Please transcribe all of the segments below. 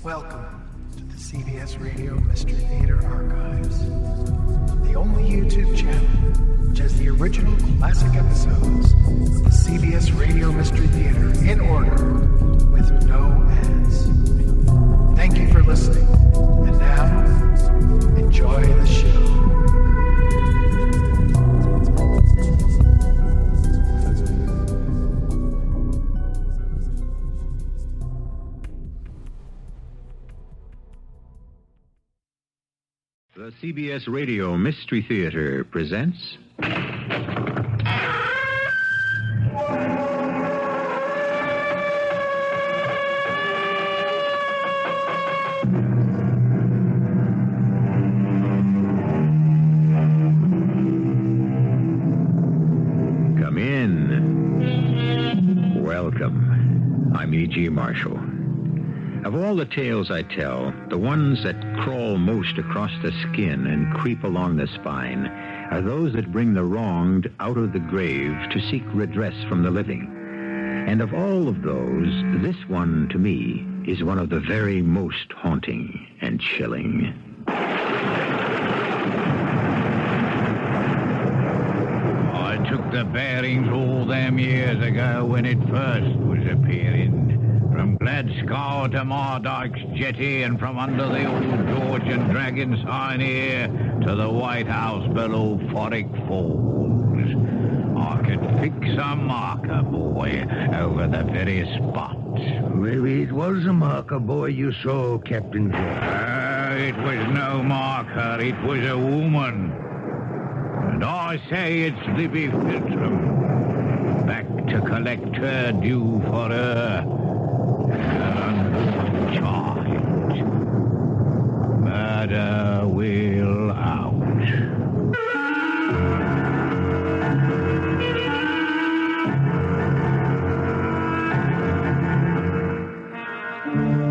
Welcome to the CBS Radio Mystery Theater Archives, the only YouTube channel which has the original classic episodes of the CBS Radio Mystery Theater in order with no ads. Thank you for listening, and now, enjoy the show. The CBS Radio Mystery Theater presents... Come in. Welcome. I'm E.G. Marshall. Of all the tales I tell, the ones that crawl most across the skin and creep along the spine are those that bring the wronged out of the grave to seek redress from the living. And of all of those, this one, to me, is one of the very most haunting and chilling. I took the bearings all them years ago when it first was appearing. From Gladskow to Mardyke's jetty, and from under the old George and Dragon sign here to the White House below Forrick Falls. I could fix a marker, boy, over the very spot. Maybe it was a marker, boy, you saw, Captain Joan. It was no marker, it was a woman. And I say it's Libby Filtram, back to collect her due for her unborn child. Murder will out.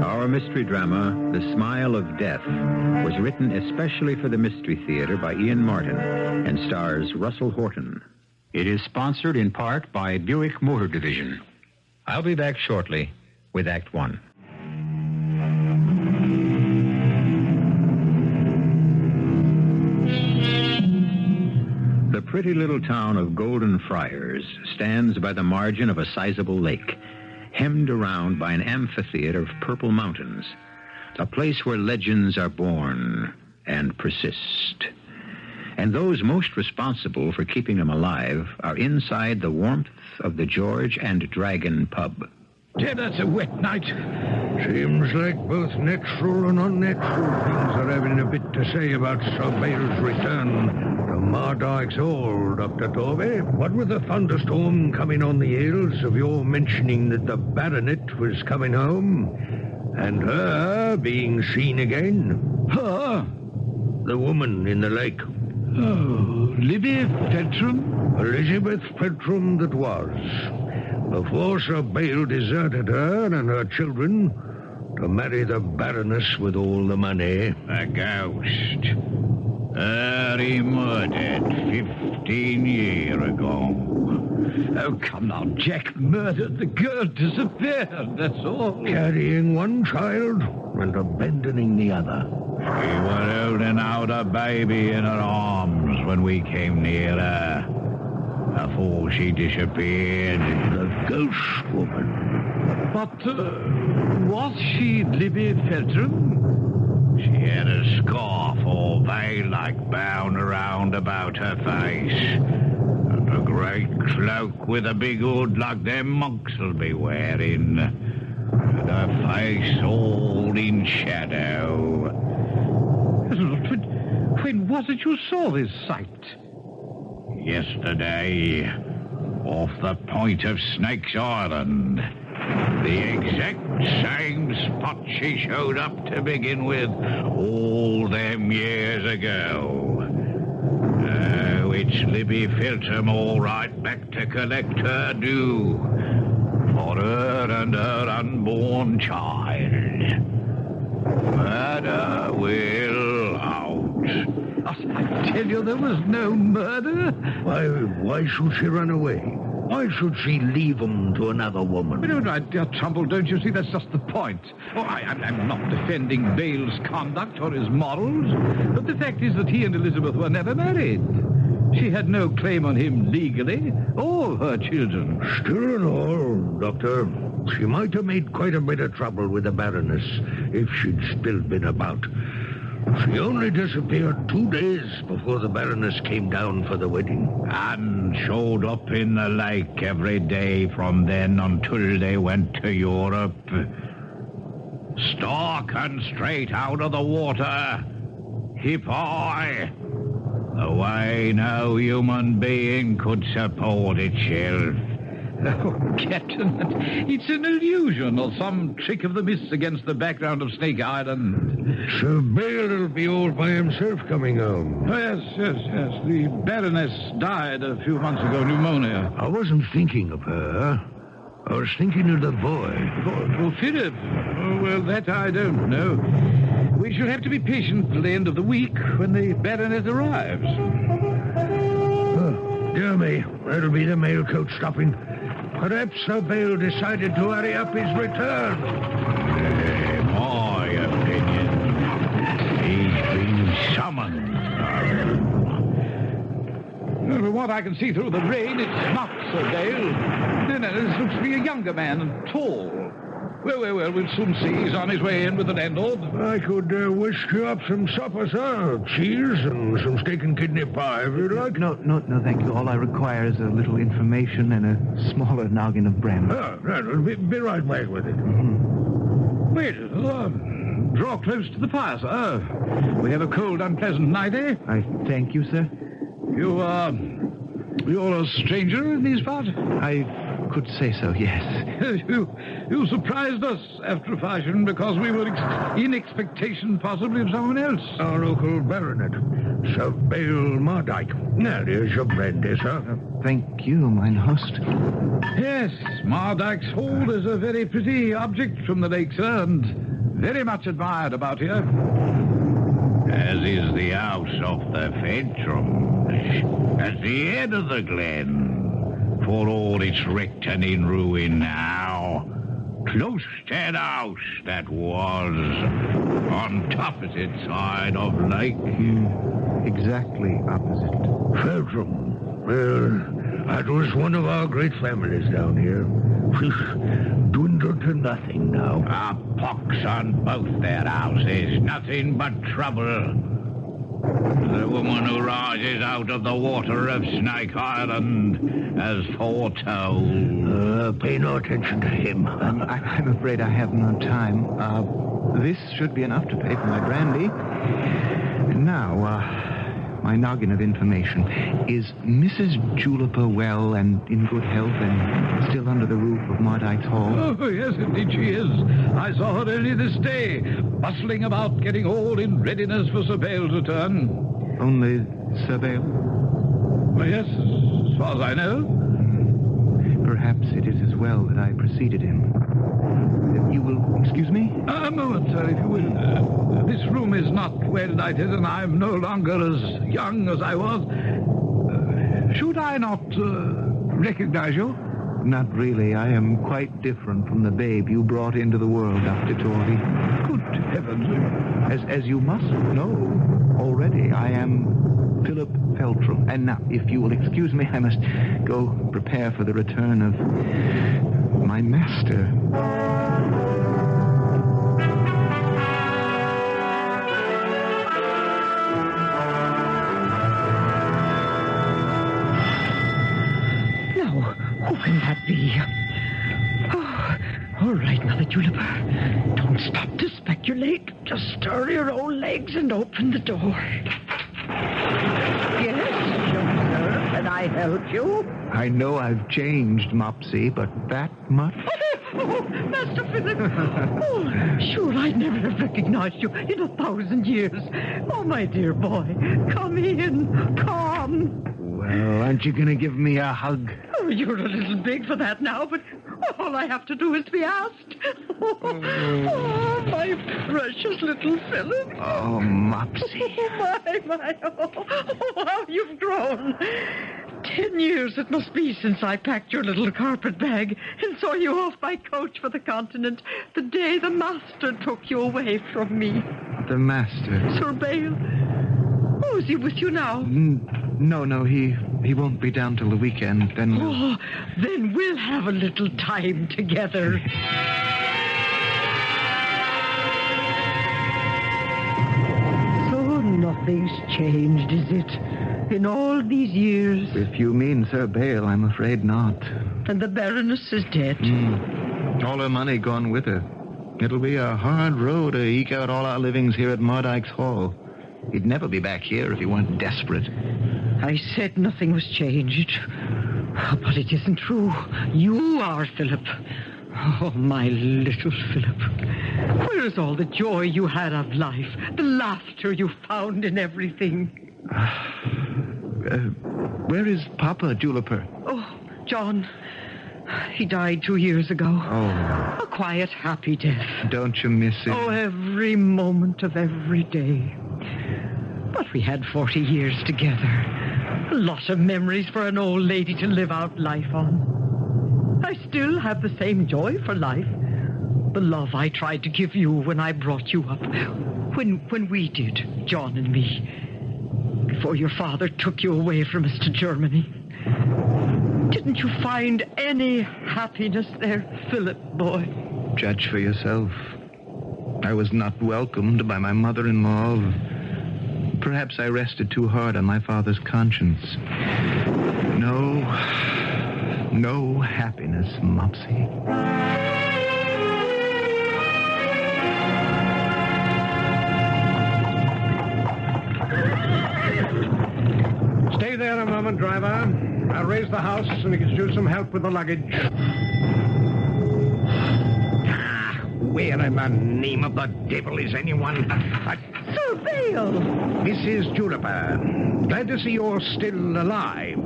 Our mystery drama, The Smile of Death, was written especially for the Mystery Theater by Ian Martin and stars Russell Horton. It is sponsored in part by Buick Motor Division. I'll be back shortly with Act One. The pretty little town of Golden Friars stands by the margin of a sizable lake, hemmed around by an amphitheater of purple mountains, a place where legends are born and persist. And those most responsible for keeping them alive are inside the warmth of the George and Dragon pub. Dear, that's a wet night. Seems like both natural and unnatural things are having a bit to say about Sir Bale's return to Mardyke's Hall, Dr. Torby. What with the thunderstorm coming on the heels of your mentioning that the baronet was coming home, and her being seen again. Her? The woman in the lake. Oh, Libby Filtram? Elizabeth Filtram that was. Before Sir Bale deserted her and her children to marry the Baroness with all the money. A ghost. Her he murdered 15 years ago. Oh, come now, Jack murdered the girl, disappeared, that's all. Carrying one child and abandoning the other. She was holding out a baby in her arms when we came near her. Before she disappeared. The ghost woman. But was she Libby Filtram? She had a scarf or veil-like bound around about her face, and a great cloak with a big hood like them monks will be wearing, and her face all in shadow. When was it you saw this sight? Yesterday, off the point of Snake's Island. The exact same spot she showed up to begin with all them years ago. Oh, it's Libby Filtram all right, back to collect her due for her and her unborn child. Murder will out. I tell you, there was no murder. Why should she run away? Why should she leave him to another woman? But, my dear Trumbull, don't you see that's just the point? Oh, I'm not defending Bale's conduct or his morals, but the fact is that he and Elizabeth were never married. She had no claim on him legally, or her children. Still and all, Doctor, she might have made quite a bit of trouble with the Baroness if she'd still been about. She only disappeared 2 days before the Baroness came down for the wedding. And showed up in the lake every day from then until they went to Europe. Stark and straight out of the water. Hip high. The way no human being could support itself. Oh, Captain, it's an illusion or some trick of the mists against the background of Snake Island. Sir Bale'll be all by himself coming home. Oh, yes. The Baroness died a few months ago, pneumonia. I wasn't thinking of her. I was thinking of the boy. Oh, Philip. Oh, well, that I don't know. We shall have to be patient till the end of the week when the Baroness arrives. Oh, dear me, that'll be the mail coach stopping. Perhaps Sir Bale decided to hurry up his return. In my opinion, he's been summoned. From what I can see through the rain, it's not Sir Bale. No, this looks to be a younger man and tall. Well, we'll soon see. He's on his way in with the landlord. I could whisk you up some supper, sir. Cheese and some steak and kidney pie, if you'd like. No, thank you. All I require is a little information and a smaller noggin of brandy. Oh, right. We'll be right back with it. Mm-hmm. Wait, draw close to the fire, sir. We have a cold, unpleasant night, eh? I thank you, sir. You're a stranger in these parts? I could say so, yes. You surprised us after a fashion because we were in expectation possibly of someone else. Our local baronet, Sir Bale Mardyke. Now, here's your brandy, sir. Thank you, mine host. Yes, Mardyke's Hold is a very pretty object from the lake, sir, and very much admired about here. As is the house of the Fentrums, at the end of the glen. For all it's wrecked and in ruin now. Close to the house that was on opposite side of lake. Exactly opposite. Feltram. Well, that was one of our great families down here. She's dwindled to nothing now. A pox on both their houses. Nothing but trouble. The woman who rises out of the water of Snake Island has foretold. Pay no attention to him. I'm afraid I have no time. This should be enough to pay for my brandy. Now, my noggin of information. Is Mrs. Juliper well and in good health and still under the roof of Mardyke's Hall? Oh, yes, indeed she is. I saw her early this day, bustling about, getting all in readiness for Sir Bale's return. Only Sir Bale? Well, yes, as far as I know. Perhaps it is as well that I preceded him. You will excuse me? A moment, sir, if you will. This room is not well lighted, and I'm no longer as young as I was. Should I not recognize you? Not really. I am quite different from the babe you brought into the world, Dr. Torvey. Good heavens. As you must know already, I am Philip Feltram. And now, if you will excuse me, I must go prepare for the return of my master. Who can that be? Oh, all right, Mother Juliper. Don't stop to speculate. Just stir your old legs and open the door. Yes, young sir. Can I help you? I know I've changed, Mopsy, but that much? Oh, Master Philip. Oh, sure, I'd never have recognized you in 1,000 years. Oh, my dear boy, come in. Come. Well, aren't you going to give me a hug? Oh, you're a little big for that now, but all I have to do is be asked. Oh, my precious little Philip. Oh, Mopsy. Oh, my. Oh, how you've grown. 10 years it must be since I packed your little carpet bag and saw you off my coach for the continent the day the master took you away from me. The master? Sir Bale? Oh, is he with you now? No, he won't be down till the weekend. Then then we'll have a little time together. So nothing's changed, is it? In all these years? If you mean Sir Bale, I'm afraid not. And the Baroness is dead? All her money gone with her. It'll be a hard road to eke out all our livings here at Mardyke's Hall. He'd never be back here if he weren't desperate. I said nothing was changed. But it isn't true. You are, Philip. Oh, my little Philip. Where is all the joy you had of life? The laughter you found in everything? Where is Papa, Juniper? Oh, John. He died 2 years ago. Oh. A quiet, happy death. Don't you miss him? Oh, every moment of every day. But we had 40 years together. A lot of memories for an old lady to live out life on. I still have the same joy for life. The love I tried to give you when I brought you up. When we did, John and me. Before your father took you away from us to Germany. Didn't you find any happiness there, Philip, boy? Judge for yourself. I was not welcomed by my mother-in-law. Perhaps I rested too hard on my father's conscience. No happiness, Mopsy. Stay there a moment, driver. I'll raise the house and we can use some help with the luggage. Where in the name of the devil is anyone? Sir Bale! Mrs. Juniper, glad to see you're still alive.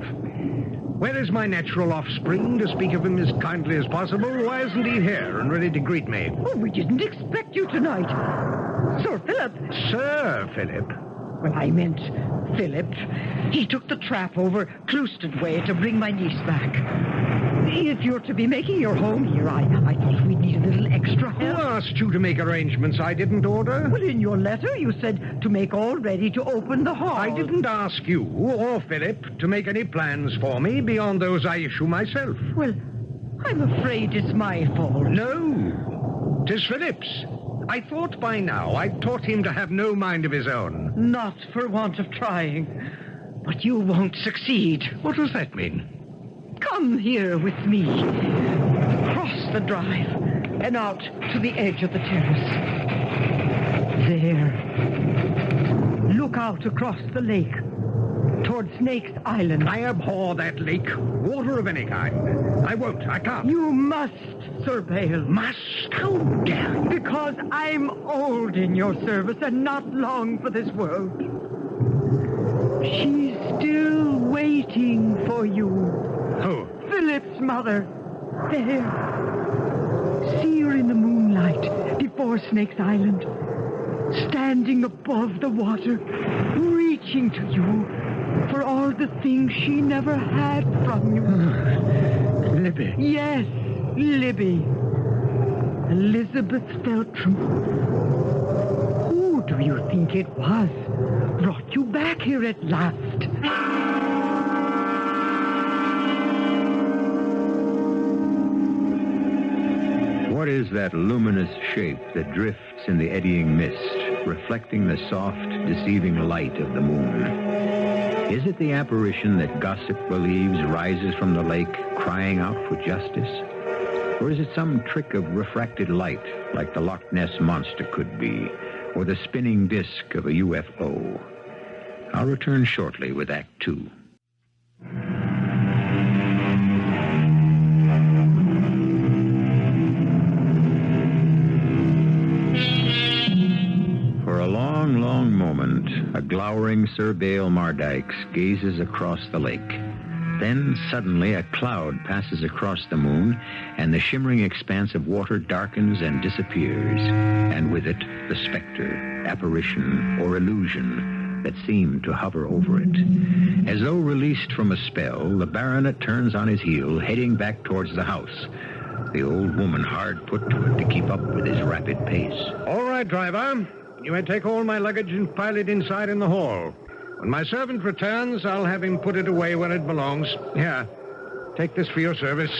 Where is my natural offspring? To speak of him as kindly as possible, why isn't he here and ready to greet me? Oh, we didn't expect you tonight. Sir Philip. Sir Philip? Well, I meant Philip. He took the trap over Clouston Way to bring my niece back. If you're to be making your home here, I thought we'd need a little extra Who help. asked you to make arrangements I didn't order? Well, in your letter, you said to make all ready to open the hall. I didn't ask you or Philip to make any plans for me beyond those I issue myself. Well, I'm afraid it's my fault. No, 'tis Philip's. I thought by now I'd taught him to have no mind of his own. Not for want of trying. But you won't succeed. What does that mean? Come here with me. Cross the drive and out to the edge of the terrace. There. Look out across the lake toward Snake's Island. I abhor that lake. Water of any kind. I won't. I can't. You must, Sir Bale. Must? How dare you? Because I'm old in your service and not long for this world. She's still waiting for you. Who? Philip's mother. There. See her in the moonlight before Snake's Island. Standing above the water, reaching to you for all the things she never had from you. Libby. Yes, Libby. Elizabeth Feltram. Who do you think it was brought you back here at last? What is that luminous shape that drifts in the eddying mist, reflecting the soft, deceiving light of the moon? Is it the apparition that gossip believes rises from the lake, crying out for justice? Or is it some trick of refracted light, like the Loch Ness Monster could be, or the spinning disk of a UFO? I'll return shortly with Act 2. For a long, long moment, a glowering Sir Bale Mardyke gazes across the lake. Then, suddenly, a cloud passes across the moon, and the shimmering expanse of water darkens and disappears. And with it, the specter, apparition, or illusion that seemed to hover over it. As though released from a spell, the baronet turns on his heel, heading back towards the house. The old woman hard put to it to keep up with his rapid pace. All right, driver. You may take all my luggage and pile it inside in the hall. When my servant returns, I'll have him put it away where it belongs. Here, take this for your service.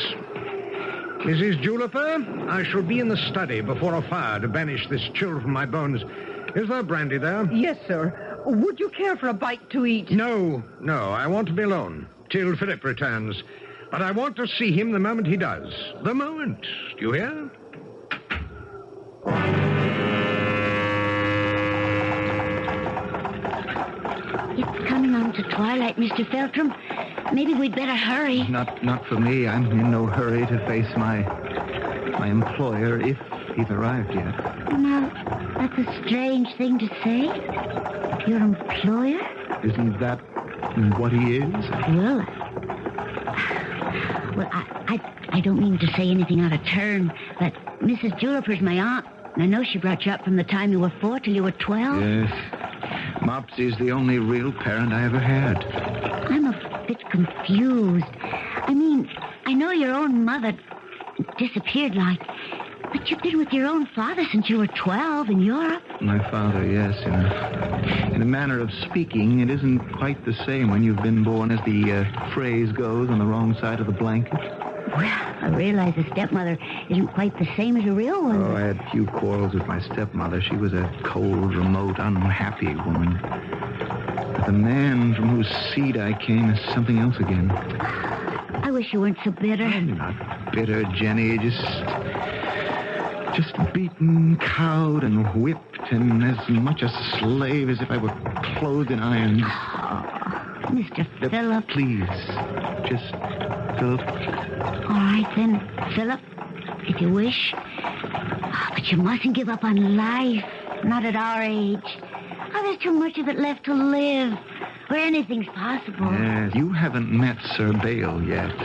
Mrs. Juliper, I shall be in the study before a fire to banish this chill from my bones. Is there brandy there? Yes, sir. Would you care for a bite to eat? No, I want to be alone till Philip returns. But I want to see him the moment he does. The moment. Do you hear? It's coming on to twilight, Mr. Feltram. Maybe we'd better hurry. Not for me. I'm in no hurry to face my employer, if he's arrived yet. Now, that's a strange thing to say. Your employer? Isn't that what he is? Well, I don't mean to say anything out of turn, but Mrs. Juliper's my aunt. And I know she brought you up from the time you were 4 till you were 12. Yes. Mopsy's the only real parent I ever had. I'm a bit confused. I mean, I know your own mother disappeared like, but you've been with your own father since you were 12 in Europe. My father, yes. In a manner of speaking, it isn't quite the same when you've been born, as the phrase goes, on the wrong side of the blanket. Well, I realize a stepmother isn't quite the same as a real one. Oh, I had few quarrels with my stepmother. She was a cold, remote, unhappy woman. But the man from whose seed I came is something else again. I wish you weren't so bitter. I'm not bitter, Jenny. Just beaten, cowed, and whipped, and as much a slave as if I were clothed in irons. Oh, Mr. Philip. Please, just Philip. All right, then, Philip, if you wish. Oh, but you mustn't give up on life. Not at our age. Oh, there's too much of it left to live. Where anything's possible. Yes, you haven't met Sir Bale yet.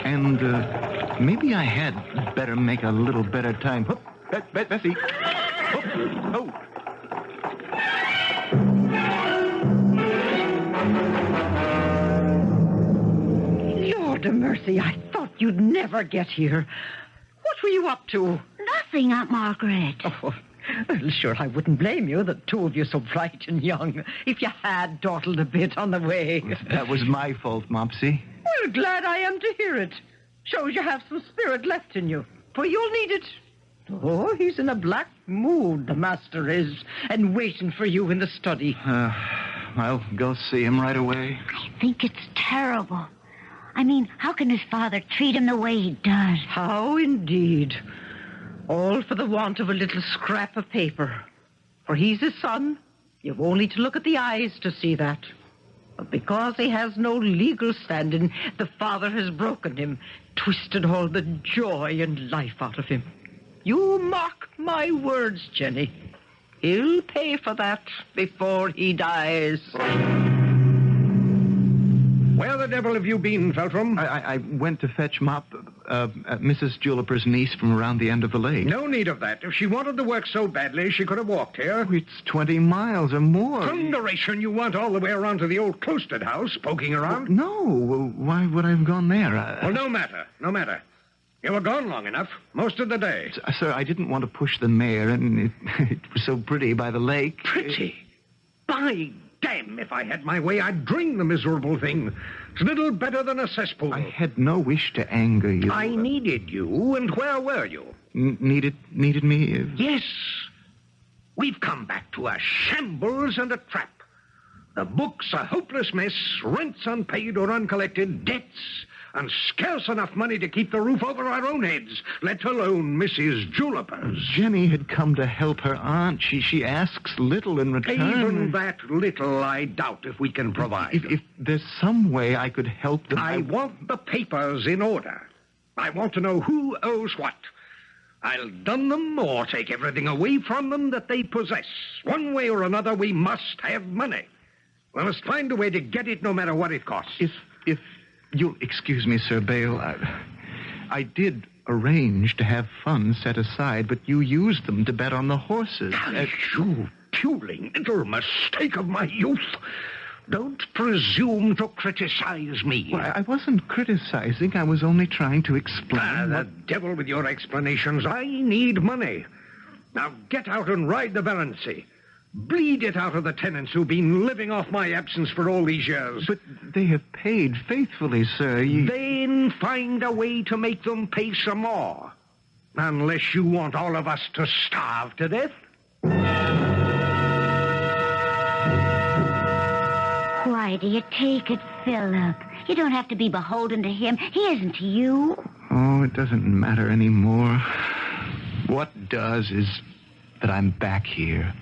And, maybe I had better make a little better time. Whoop, Bessie. Oh. Lord of mercy, I thought you'd never get here. What were you up to? Nothing, Aunt Margaret. Oh, well, sure, I wouldn't blame you, the two of you so bright and young, if you had dawdled a bit on the way. That was my fault, Mopsy. Well, glad I am to hear it. Shows you have some spirit left in you, for you'll need it. Oh, he's in a black mood, the master is, and waiting for you in the study. I'll go see him right away. I think it's terrible. I mean, how can his father treat him the way he does? How indeed. All for the want of a little scrap of paper. For he's his son. You've only to look at the eyes to see that. But because he has no legal standing, the father has broken him, twisted all the joy and life out of him. You mark my words, Jenny. He'll pay for that before he dies. Where the devil have you been, Feltram? I went to fetch Mrs. Juliper's niece from around the end of the lake. No need of that. If she wanted to work so badly, she could have walked here. It's 20 miles or more. Thunderation, you want all the way around to the old cloistered house, poking around? No. Well, why would I have gone there? Well, no matter. You were gone long enough, most of the day. Sir, I didn't want to push the mare, and it was so pretty by the lake. Pretty? By damn, if I had my way, I'd drain the miserable thing. It's little better than a cesspool. I had no wish to anger you. I needed you, and where were you? Needed me? Yes. We've come back to a shambles and a trap. The book's a hopeless mess, rents unpaid or uncollected, debts, and scarce enough money to keep the roof over our own heads, let alone Mrs. Juliper's. Jenny had come to help her aunt. She asks little in return. Even that little I doubt if we can provide. If there's some way I could help them... I want the papers in order. I want to know who owes what. I'll dun them or take everything away from them that they possess. One way or another, we must have money. We must find a way to get it no matter what it costs. If you'll excuse me, Sir Bale, I did arrange to have funds set aside, but you used them to bet on the horses. puling little mistake of my youth. Don't presume to criticize me. Well, I wasn't criticizing. I was only trying to explain. The devil with your explanations. I need money. Now get out and ride the Baroncy. Bleed it out of the tenants who've been living off my absence for all these years. But they have paid faithfully, sir. Then find a way to make them pay some more. Unless you want all of us to starve to death. Why do you take it, Philip? You don't have to be beholden to him. He isn't to you. Oh, it doesn't matter anymore. What does is that I'm back here.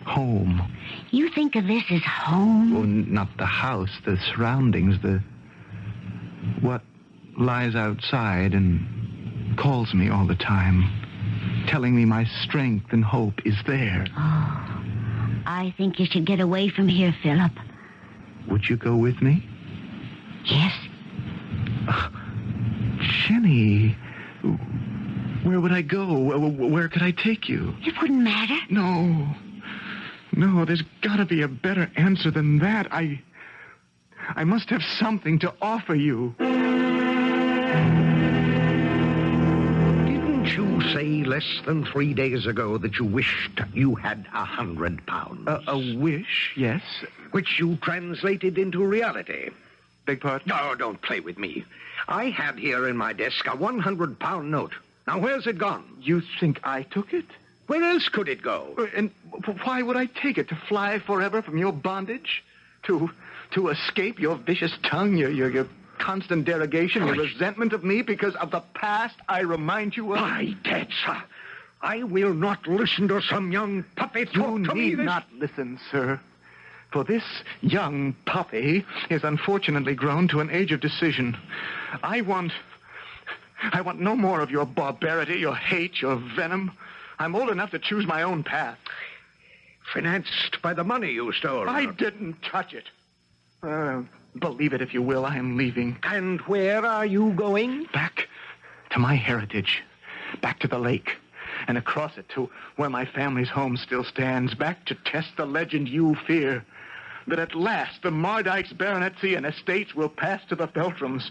Home. You think of this as home? Well, not the house, the surroundings, what lies outside and calls me all the time, telling me my strength and hope is there. Oh, I think you should get away from here, Philip. Would you go with me? Yes. Jenny, where would I go? Where could I take you? It wouldn't matter. No, there's got to be a better answer than that. I must have something to offer you. Didn't you say less than 3 days ago that you wished you had £100? A wish, yes. Which you translated into reality. Beg pardon? No, don't play with me. I had here in my desk a £100 note. Now, where's it gone? You think I took it? Where else could it go? And why would I take it? To fly forever from your bondage? To escape your vicious tongue, your constant derogation, your resentment of me because of the past I remind you of? By dead, sir. I will not listen to some young puppy talk to me. You need not listen, sir. For this young puppy is unfortunately grown to an age of decision. I want no more of your barbarity, your hate, your venom. I'm old enough to choose my own path. Financed by the money you stole. I didn't touch it. Believe it if you will, I am leaving. And where are you going? Back to my heritage. Back to the lake. And across it to where my family's home still stands. Back to test the legend you fear. That at last the Mardykes baronetcy and estates will pass to the Feltrams.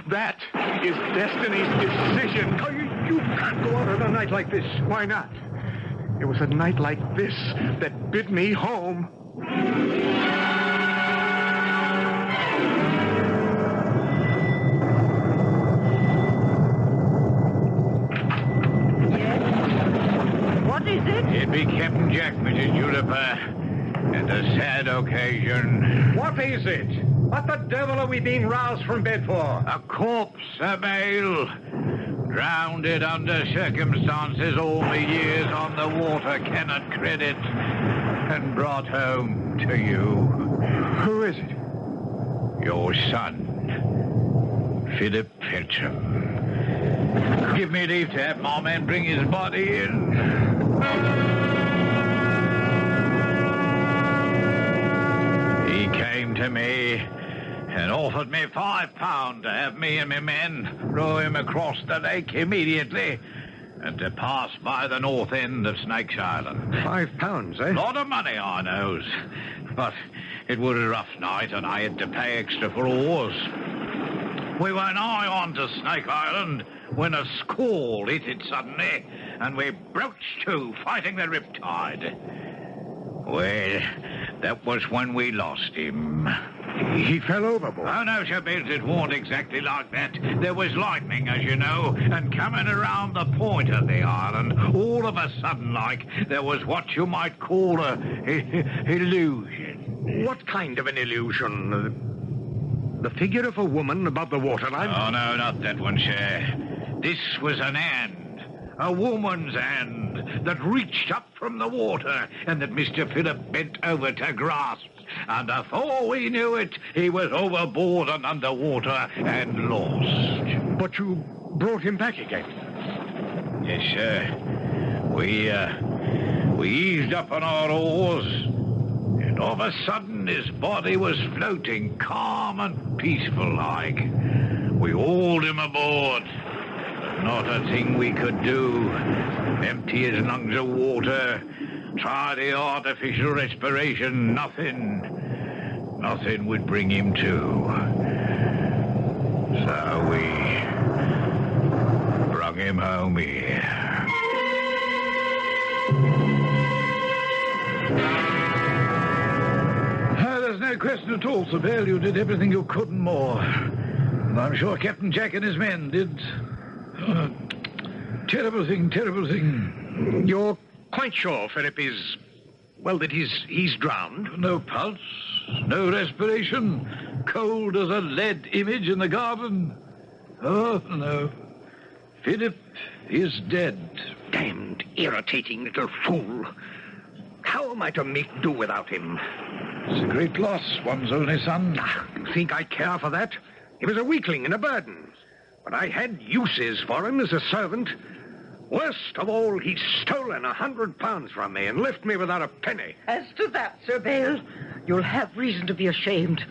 That is destiny's decision. You can't go out on a night like this. Why not? It was a night like this that bid me home. Yes? What is it? It be Captain Jack, Mrs. Juniper. And a sad occasion. What is it? What the devil are we being roused from bed for? A corpse, a male. Drowned it under circumstances all the years on the water cannot credit. And brought home to you. Who is it? Your son, Philip Feltram. Give me leave to have my men bring his body in. He came to me and offered me £5 to have me and my men row him across the lake immediately and to pass by the north end of Snake's Island. £5, eh? Lot of money, I knows. But it was a rough night and I had to pay extra for oars. We were nigh on to Snake Island when a squall hit it suddenly and we broached to, fighting the riptide. Well, that was when we lost him. He fell overboard. Oh, no, Sir Benson, it wasn't exactly like that. There was lightning, as you know, and coming around the point of the island, all of a sudden, like, there was what you might call a illusion. What kind of an illusion? The figure of a woman above the waterline? Oh, no, not that one, Shay. This was an hand. A woman's hand that reached up from the water and that Mr. Philip bent over to grasp. And before we knew it, he was overboard and underwater and lost. But you brought him back again? Yes, sir. We eased up on our oars, and all of a sudden his body was floating calm and peaceful like. We hauled him aboard. Not a thing we could do. Empty his lungs of water. Try the artificial respiration. Nothing would bring him to. So we brought him home here. There's no question at all, Sir Bale. You did everything you could and more. And I'm sure Captain Jack and his men did. Terrible thing. You're quite sure Philip is... well, that he's drowned? No pulse, no respiration, cold as a lead image in the garden. Oh, no. Philip is dead. Damned irritating little fool. How am I to make do without him? It's a great loss, one's only son. You think I care for that? He was a weakling and a burden. But I had uses for him as a servant. Worst of all, he's stolen £100 from me and left me without a penny. As to that, Sir Bale, you'll have reason to be ashamed.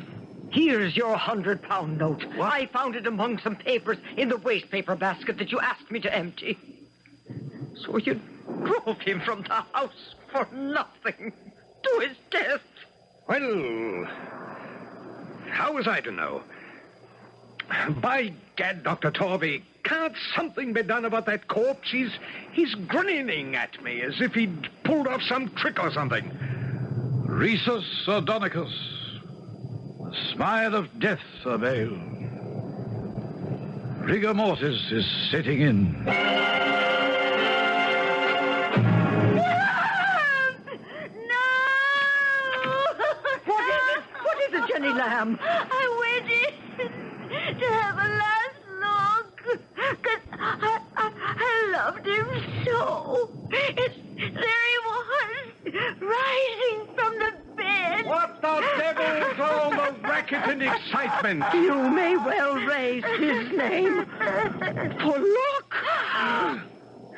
Here's your £100 note. What? I found it among some papers in the waste paper basket that you asked me to empty. So you drove him from the house for nothing, to his death. Well, how was I to know? By gad, Dr. Torby, can't something be done about that corpse? He's grinning at me as if he'd pulled off some trick or something. Rhesus sardonicus. The smile of death, Sir Bale. Rigor mortis is setting in. What is it, Jenny Lamb? I waited to have a last look, because I loved him so. There he was, rising from the bed. What the devil's all the racket and excitement? You may well raise his name. For look!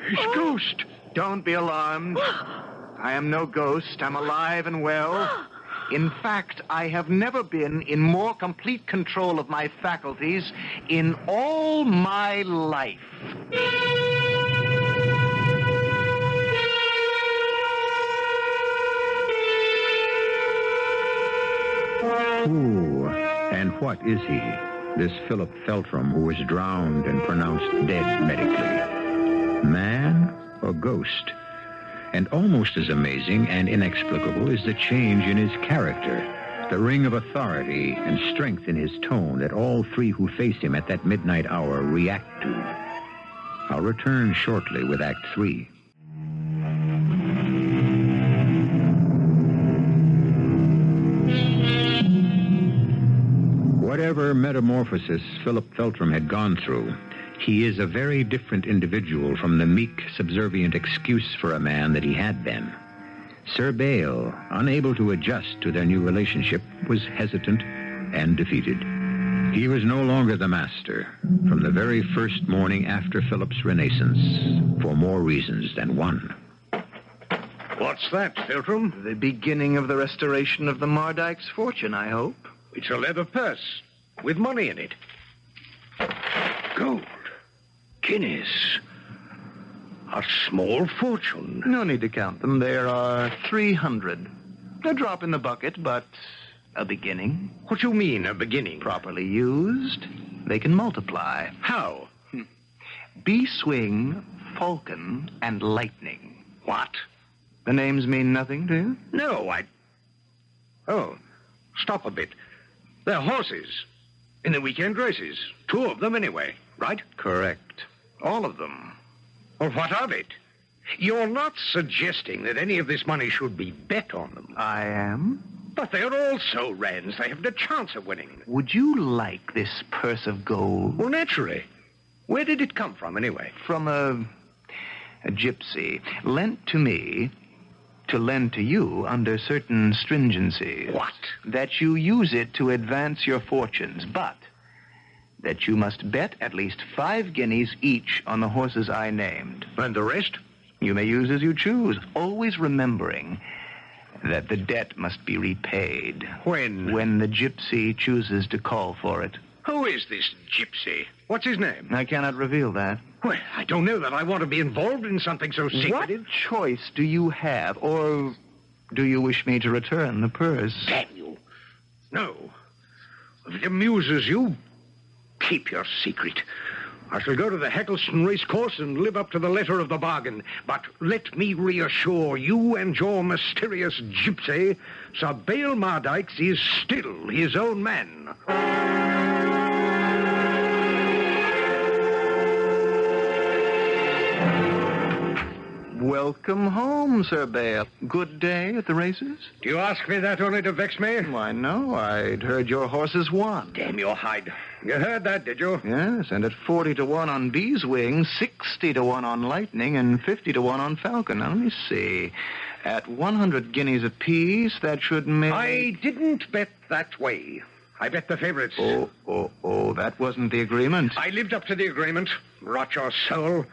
His ghost. Don't be alarmed. I am no ghost. I'm alive and well. In fact, I have never been in more complete control of my faculties in all my life. Who and what is he, this Philip Feltram who was drowned and pronounced dead medically? Man or ghost? And almost as amazing and inexplicable is the change in his character, the ring of authority and strength in his tone that all three who face him at that midnight hour react to. I'll return shortly with Act 3. Whatever metamorphosis Philip Feltram had gone through, he is a very different individual from the meek, subservient excuse for a man that he had been. Sir Bale, unable to adjust to their new relationship, was hesitant and defeated. He was no longer the master from the very first morning after Philip's renaissance, for more reasons than one. What's that, Feltram? The beginning of the restoration of the Mardyke's fortune, I hope. It's a leather purse with money in it. Gold. Guineas. A small fortune. No need to count them. There are 300. A drop in the bucket, but a beginning. What do you mean, a beginning? Properly used, they can multiply. How? Bee swing, falcon, and lightning. What? The names mean nothing to you? No, Oh, stop a bit. They're horses. In the weekend races. 2 of them anyway, right? Correct. All of them. Well, what of it? You're not suggesting that any of this money should be bet on them. I am. But they're also Rands. They have no chance of winning. Would you like this purse of gold? Well, naturally. Where did it come from, anyway? From a gypsy, lent to me to lend to you under certain stringencies. What? That you use it to advance your fortunes, but that you must bet at least 5 guineas each on the horses I named. And the rest? You may use as you choose, always remembering that the debt must be repaid. When? When the gypsy chooses to call for it. Who is this gypsy? What's his name? I cannot reveal that. Well, I don't know that I want to be involved in something so secretive. What choice do you have, or do you wish me to return the purse? Damn you. No. If it amuses you, keep your secret. I shall go to the Heckleston racecourse and live up to the letter of the bargain. But let me reassure you and your mysterious gypsy, Sir Bale Mardykes is still his own man. Welcome home, Sir Bale. Good day at the races? Do you ask me that only to vex me? Why, no. I'd heard your horses won. Damn your hide. You heard that, did you? Yes, and at 40-1 on Beeswing, 60-1 on Lightning, and 50-1 on Falcon. Now, let me see. At 100 guineas apiece, that should make... I didn't bet that way. I bet the favorites. Oh, that wasn't the agreement. I lived up to the agreement. Rot your soul.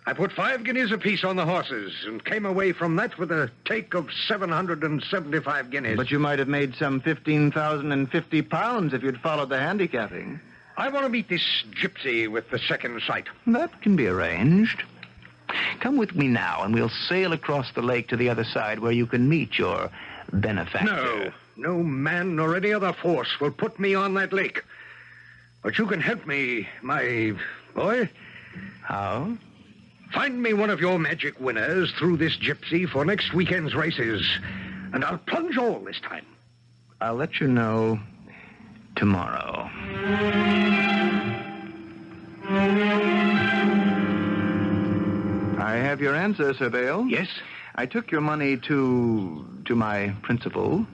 I put 5 guineas apiece on the horses and came away from that with a take of 775 guineas. But you might have made some 15,050 pounds if you'd followed the handicapping. I want to meet this gypsy with the second sight. That can be arranged. Come with me now, and we'll sail across the lake to the other side where you can meet your benefactor. No man nor any other force will put me on that lake. But you can help me, my boy. How? Find me one of your magic winners through this gypsy for next weekend's races, and I'll plunge all this time. I'll let you know tomorrow. I have your answer, Sir Bale. Yes? I took your money to my principal,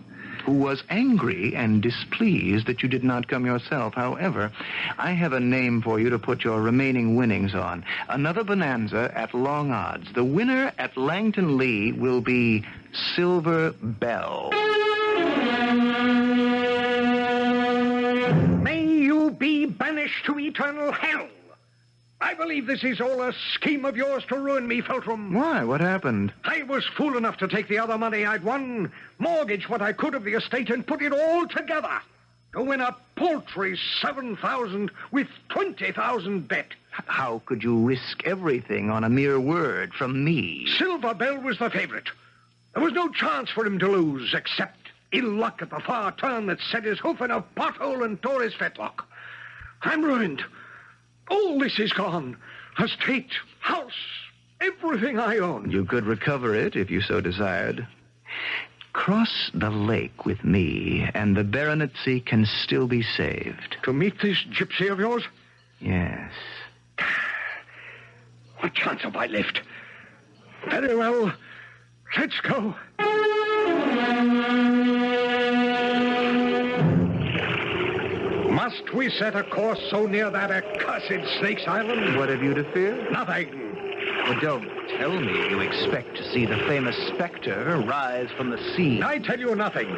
who was angry and displeased that you did not come yourself. However, I have a name for you to put your remaining winnings on. Another bonanza at long odds. The winner at Langton Lee will be Silver Bell. May you be banished to eternal hell. I believe this is all a scheme of yours to ruin me, Feltram. Why? What happened? I was fool enough to take the other money I'd won, mortgage what I could of the estate, and put it all together to win a paltry 7,000 with 20,000 bet. How could you risk everything on a mere word from me? Silver Bell was the favorite. There was no chance for him to lose, except ill luck at the far turn that set his hoof in a pothole and tore his fetlock. I'm ruined. All this is gone. Estate, house, everything I own. You could recover it if you so desired. Cross the lake with me, and the baronetcy can still be saved. To meet this gypsy of yours? Yes. What chance have I left? Very well. Let's go. Must we set a course so near that accursed Snake's Island? What have you to fear? Nothing. Well, don't tell me you expect to see the famous specter rise from the sea. I tell you nothing.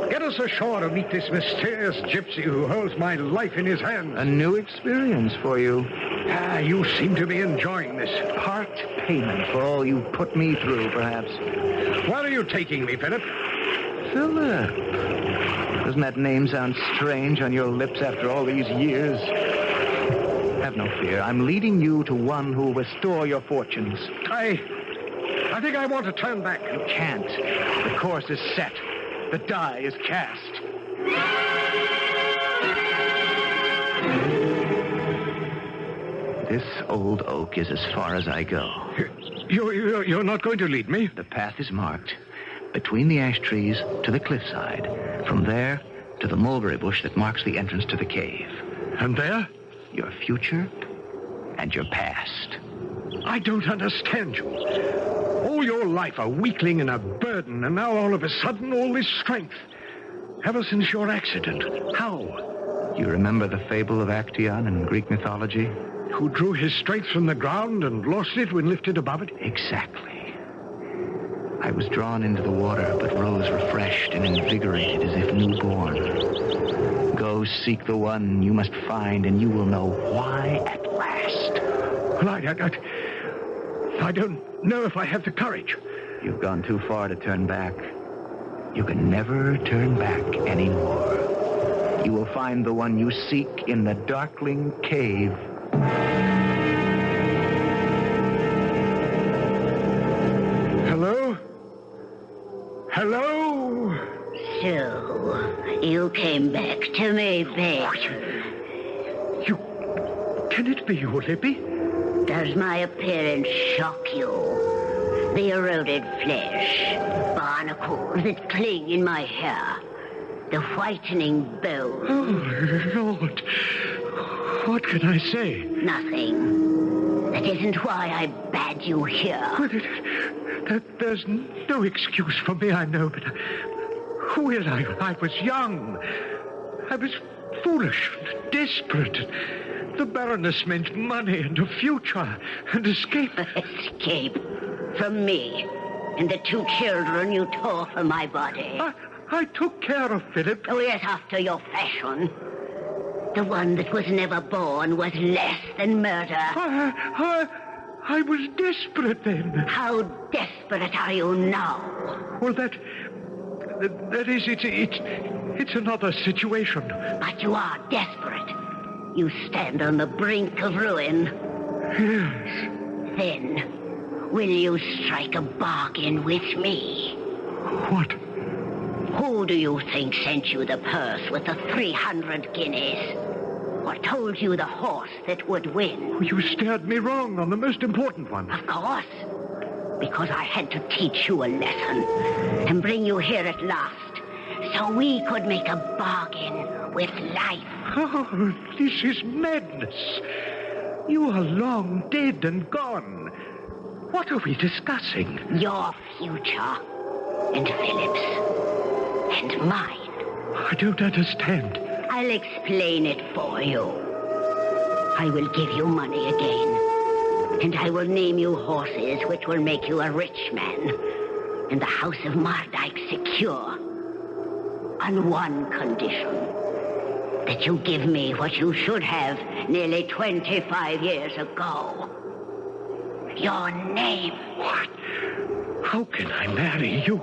Get us ashore to meet this mysterious gypsy who holds my life in his hands. A new experience for you. You seem to be enjoying this. Part payment for all you put me through, perhaps. Where are you taking me, Philip? Philip. Doesn't that name sound strange on your lips after all these years? Have no fear. I'm leading you to one who will restore your fortunes. I think I want to turn back. You can't. The course is set. The die is cast. This old oak is as far as I go. You're not going to lead me? The path is marked. Between the ash trees to the cliffside. From there to the mulberry bush that marks the entrance to the cave. And there? Your future and your past. I don't understand you. All your life a weakling and a burden, and now all of a sudden all this strength. Ever since your accident. How? You remember the fable of Actaeon in Greek mythology? Who drew his strength from the ground and lost it when lifted above it? Exactly. I was drawn into the water, but rose refreshed and invigorated as if newborn. Go seek the one you must find, and you will know why at last. Well, I don't know if I have the courage. You've gone too far to turn back. You can never turn back anymore. You will find the one you seek in the darkling cave. You came back to me, babe. You... Can it be you, Libby? Does my appearance shock you? The eroded flesh, barnacles that cling in my hair, the whitening bones. Oh, Lord. What can I say? Nothing. That isn't why I bade you here. Well, there's no excuse for me, I know, but... Will, I was young. I was foolish, desperate. The Baroness meant money and a future and escape. Escape from me and the 2 children you tore from my body. I took care of Philip. Oh, yes, after your fashion. The one that was never born was less than murder. I was desperate then. How desperate are you now? Well, that is, it's another situation. But you are desperate. You stand on the brink of ruin. Yes. Then, will you strike a bargain with me? What? Who do you think sent you the purse with the 300 guineas? Or told you the horse that would win? You stared me wrong on the most important one. Of course. Because I had to teach you a lesson and bring you here at last so we could make a bargain with life. Oh, this is madness. You are long dead and gone. What are we discussing? Your future and Philip's and mine. I don't understand. I'll explain it for you. I will give you money again. And I will name you horses which will make you a rich man. And the house of Mardyke secure. On one condition. That you give me what you should have nearly 25 years ago. Your name. What? How can I marry you?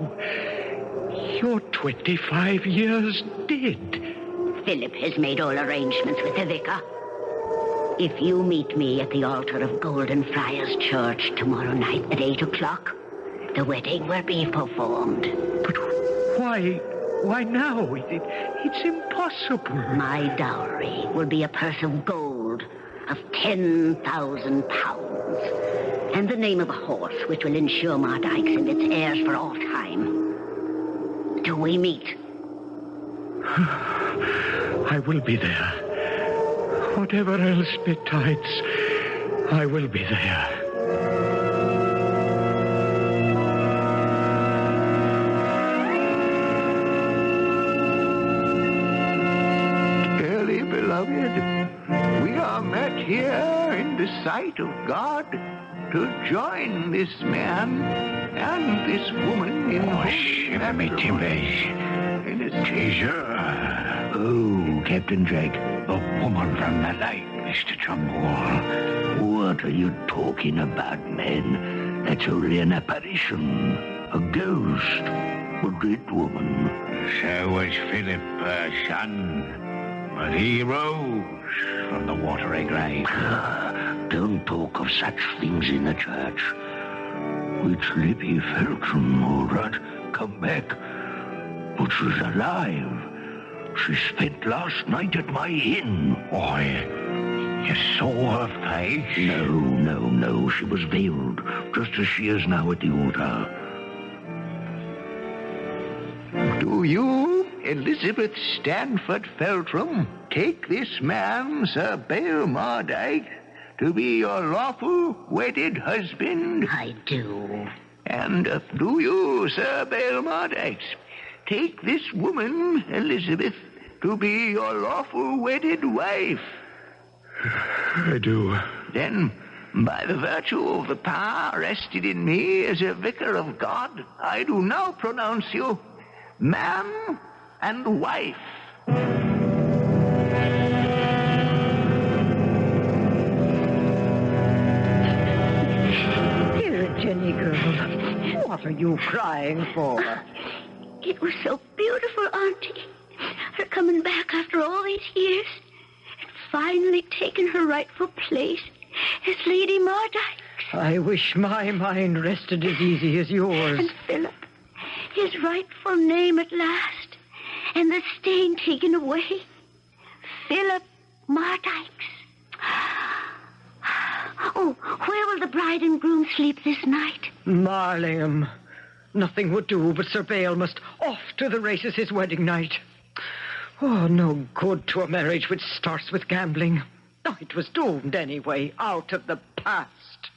You're 25 years dead. Philip has made all arrangements with the vicar. If you meet me at the altar of Golden Friars Church tomorrow night at 8 o'clock, the wedding will be performed. But why now? It's impossible. My dowry will be a purse of gold of 10,000 pounds. And the name of a horse which will ensure Mardyke's and its heirs for all time. Do we meet? I will be there. Whatever else betides, I will be there. Dearly beloved, we are met here in the sight of God to join this man and this woman in shiver me timbers. Teaser. Oh, Captain Drake, the woman from the lake, Mr. Trumbull. What are you talking about, man? That's only an apparition. A ghost. A dead woman. So was Philip, her son. But he rose from the watery grave. Don't talk of such things in the church. It's Libby Felton, all right. Come back. But she's alive. She spent last night at my inn. Why, you saw her face? No. She was veiled, just as she is now at the altar. Do you, Elizabeth Stanford Feltram, take this man, Sir Bale Mardyke, to be your lawful wedded husband? I do. And do you, Sir Bale Mardyke, take this woman, Elizabeth, to be your lawful wedded wife? I do. Then, by the virtue of the power rested in me as a vicar of God, I do now pronounce you man and wife. Here, Jenny girl, what are you crying for? It was so beautiful, Auntie. Her coming back after all these years and finally taking her rightful place as Lady Mardyke. I wish my mind rested as easy as yours. And Philip, his rightful name at last, and the stain taken away. Philip Mardykes. Oh, where will the bride and groom sleep this night? Marlingham. Nothing would do, but Sir Bale must off to the races his wedding night. Oh, no good to a marriage which starts with gambling. Oh, it was doomed anyway, out of the past.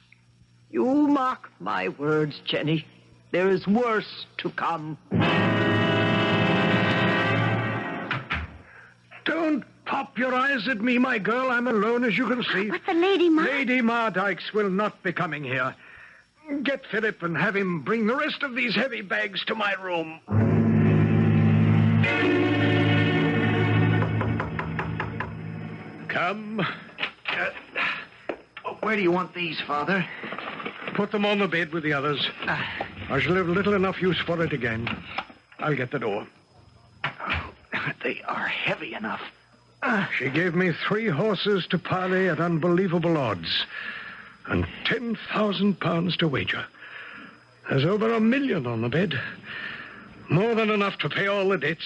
You mark my words, Jenny. There is worse to come. Don't pop your eyes at me, my girl. I'm alone, as you can see. But the Lady Lady Mardykes will not be coming here. Get Philip and have him bring the rest of these heavy bags to my room. Come. Where do you want these, Father? Put them on the bed with the others. I shall have little enough use for it again. I'll get the door. They are heavy enough. She gave me 3 horses to parley at unbelievable odds, and £10,000 to wager. There's over $1 million on the bed. More than enough to pay all the debts,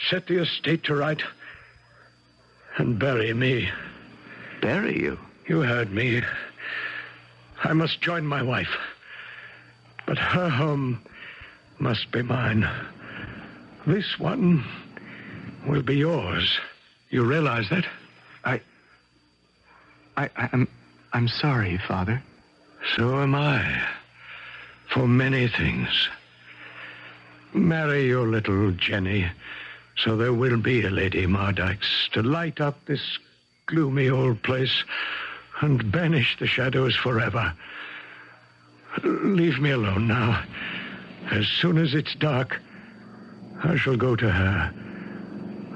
set the estate to right, and bury me. Bury you? You heard me. I must join my wife. But her home must be mine. This one will be yours. You realize that? I'm sorry, Father. So am I. For many things. Marry your little Jenny, so there will be a Lady Mardykes to light up this gloomy old place and banish the shadows forever. Leave me alone now. As soon as it's dark, I shall go to her.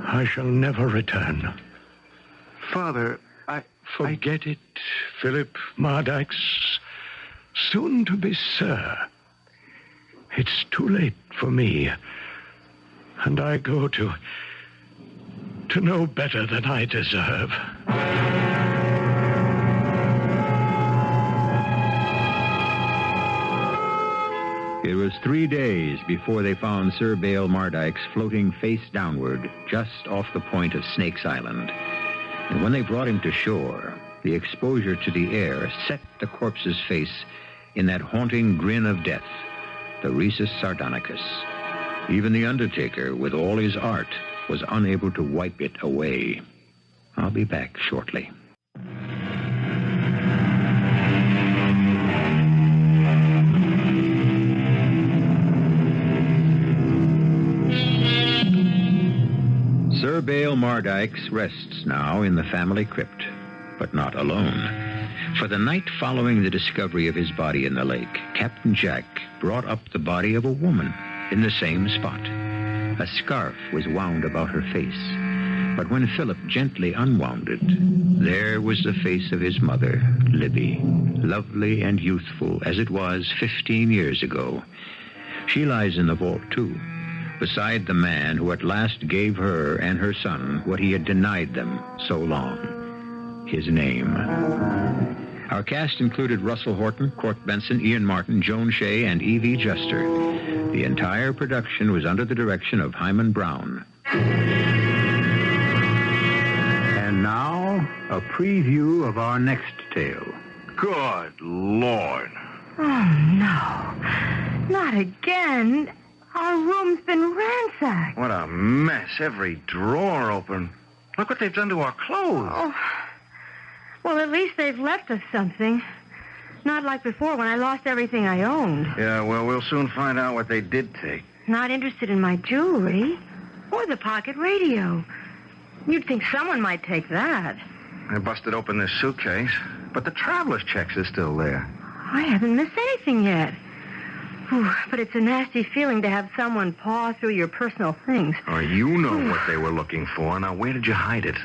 I shall never return. Father, Forget it, Philip Mardykes. Soon to be Sir. It's too late for me. And I go to know better than I deserve. It was 3 days before they found Sir Bale Mardykes floating face downward just off the point of Snake's Island. And when they brought him to shore, the exposure to the air set the corpse's face in that haunting grin of death, the Rhesus Sardonicus. Even the undertaker, with all his art, was unable to wipe it away. I'll be back shortly. Sir Bale Mardykes rests now in the family crypt, but not alone. For the night following the discovery of his body in the lake, Captain Jack brought up the body of a woman in the same spot. A scarf was wound about her face, but when Philip gently unwound it, there was the face of his mother, Libby, lovely and youthful as it was 15 years ago. She lies in the vault, too, beside the man who at last gave her and her son what he had denied them so long, his name. Our cast included Russell Horton, Court Benson, Ian Martin, Joan Shay, and Evie Juster. The entire production was under the direction of Hyman Brown. And now, a preview of our next tale. Good Lord. Oh, no. Not again. Our room's been ransacked. What a mess. Every drawer open. Look what they've done to our clothes. Oh. Well, at least they've left us something. Not like before when I lost everything I owned. Yeah, well, we'll soon find out what they did take. Not interested in my jewelry or the pocket radio. You'd think someone might take that. They busted open this suitcase, but the traveler's checks are still there. I haven't missed anything yet. Whew, but it's a nasty feeling to have someone paw through your personal things. Oh, you know what they were looking for. Now, where did you hide it?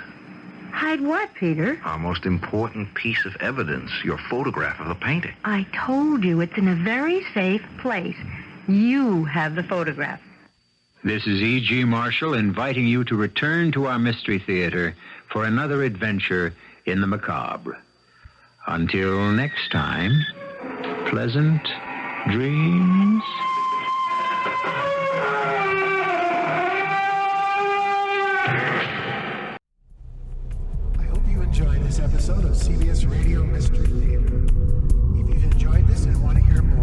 Hide what, Peter? Our most important piece of evidence, your photograph of the painting. I told you it's in a very safe place. You have the photograph. This is E.G. Marshall inviting you to return to our Mystery Theater for another adventure in the macabre. Until next time, pleasant dreams. episode of CBS Radio Mystery Theater. If you've enjoyed this and want to hear more,